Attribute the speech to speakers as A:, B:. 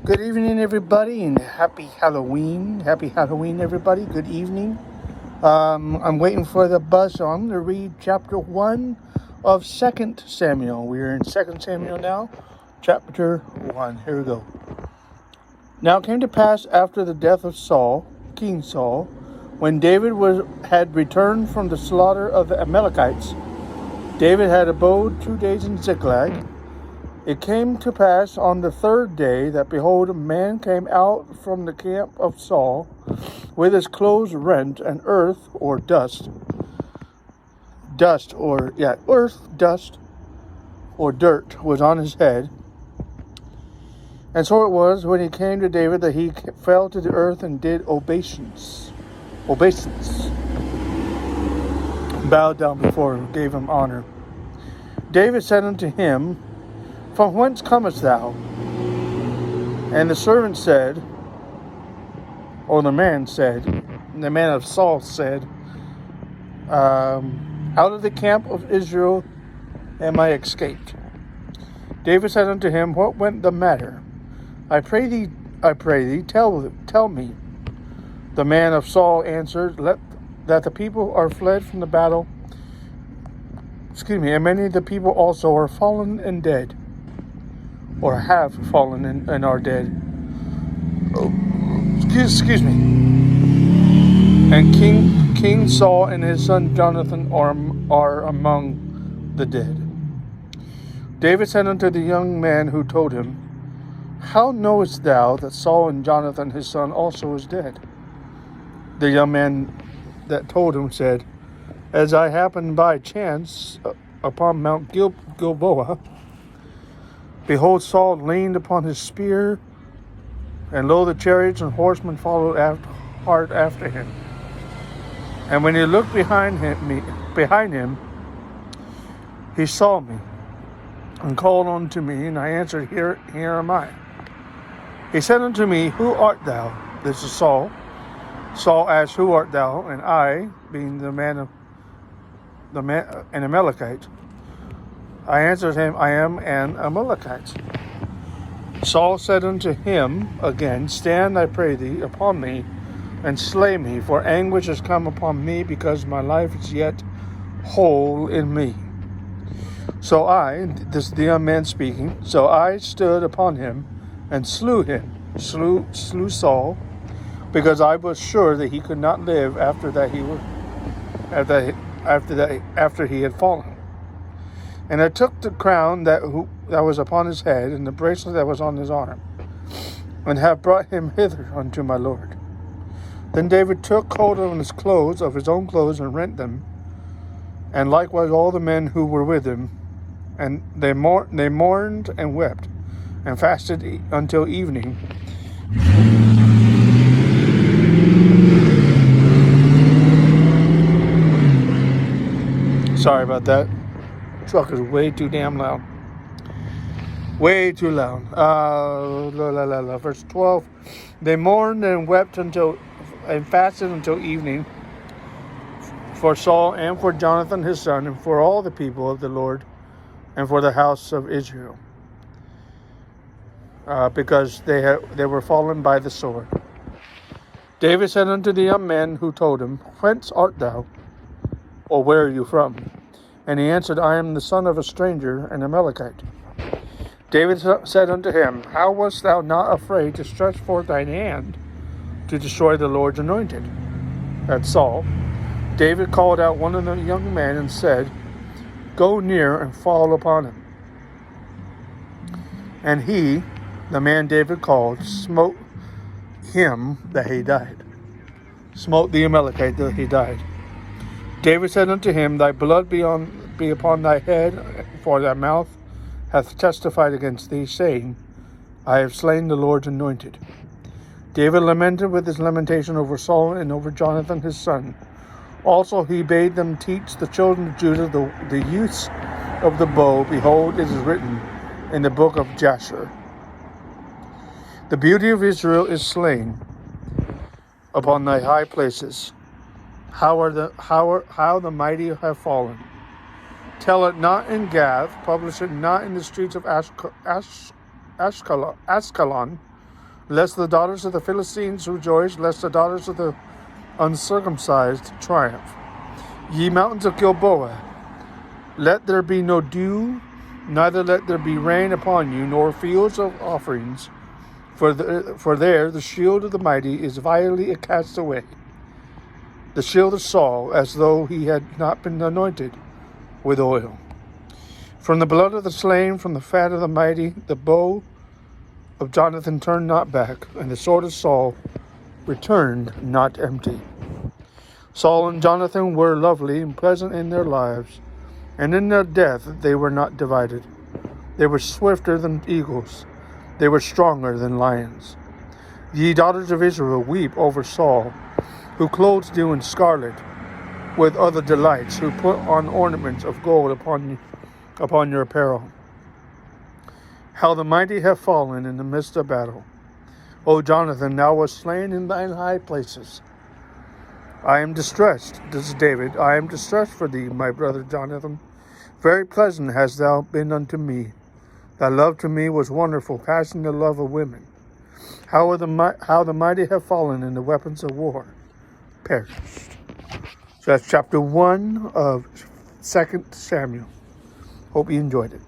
A: Good evening, everybody, and happy Halloween. Happy Halloween, everybody. Good evening. I'm waiting for the buzz, so I'm going to read chapter 1 of 2 Samuel. We're in 2 Samuel now, chapter 1. Here we go. Now it came to pass after the death of Saul, King Saul, when David had returned from the slaughter of the Amalekites. David had abode 2 days in Ziklag. It came to pass on the third day that, behold, a man came out from the camp of Saul with his clothes rent, and earth or dust or dirt was on his head. And so it was, when he came to David, that he fell to the earth and did obeisance, bowed down before him, gave him honor. David said unto him, From whence comest thou? And the servant said, or the man of Saul said, out of the camp of Israel am I escaped. David said unto him, What went the matter? I pray thee, tell me. The man of Saul answered, that the people are fled from the battle. And many of the people also are fallen and dead, or have fallen and are dead. Excuse me. And King Saul and his son Jonathan are among the dead. David said unto the young man who told him, How knowest thou that Saul and Jonathan his son also is dead? The young man that told him said, As I happened by chance upon Mount Gilboa, behold, Saul leaned upon his spear, and lo, the chariots and horsemen followed hard after him. And when he looked behind him, he saw me, and called unto me, and I answered, Here am I. He said unto me, Who art thou? This is Saul. Saul asked, Who art thou? And I, being an Amalekite, I answered him, I am an Amalekite. Saul said unto him again, Stand, I pray thee, upon me, and slay me, for anguish has come upon me, because my life is yet whole in me. So this is the young man speaking, so I stood upon him, and slew him, slew Saul, because I was sure that he could not live after he had fallen. And I took the crown that was upon his head, and the bracelet that was on his arm, and have brought him hither unto my Lord. Then David took hold of his own clothes, and rent them, and likewise all the men who were with him. And they mourned and wept, and fasted until evening. Sorry about that. Truck is way too damn loud. Way too loud. Verse 12. They mourned and wept and fasted until evening for Saul and for Jonathan his son, and for all the people of the Lord, and for the house of Israel, because they were fallen by the sword. David said unto the young man who told him, Whence art thou? Or where are you from? And he answered, I am the son of a stranger, an Amalekite. David said unto him, How wast thou not afraid to stretch forth thine hand to destroy the Lord's anointed? That's Saul. David called out one of the young men and said, Go near and fall upon him. And he, the man David called, smote him that he died. Smote the Amalekite that he died. David said unto him, Thy blood be upon thy head, for thy mouth hath testified against thee, saying, I have slain the Lord's anointed. David lamented with his lamentation over Saul and over Jonathan his son. Also he bade them teach the children of Judah the use of the bow. Behold, it is written in the book of Jasher, The beauty of Israel is slain upon thy high places. How the mighty have fallen. Tell it not in Gath, publish it not in the streets of Ashkelon, Lest the daughters of the Philistines rejoice, lest the daughters of the uncircumcised triumph. Ye mountains of Gilboa, let there be no dew, neither let there be rain upon you, nor fields of offerings. For there the shield of the mighty is vilely cast away, the shield of Saul, as though he had not been anointed with oil. From the blood of the slain, from the fat of the mighty, the bow of Jonathan turned not back, and the sword of Saul returned not empty. Saul and Jonathan were lovely and pleasant in their lives, and in their death they were not divided. They were swifter than eagles. They were stronger than lions. Ye daughters of Israel, weep over Saul, who clothes you in scarlet with other delights, who put on ornaments of gold upon your apparel. How the mighty have fallen in the midst of battle. O Jonathan, thou wast slain in thine high places. I am distressed, this is David, I am distressed for thee, my brother Jonathan. Very pleasant hast thou been unto me. Thy love to me was wonderful, passing the love of women. How the mighty have fallen, and the weapons of war perished. So that's chapter 1 of 2 Samuel. Hope you enjoyed it.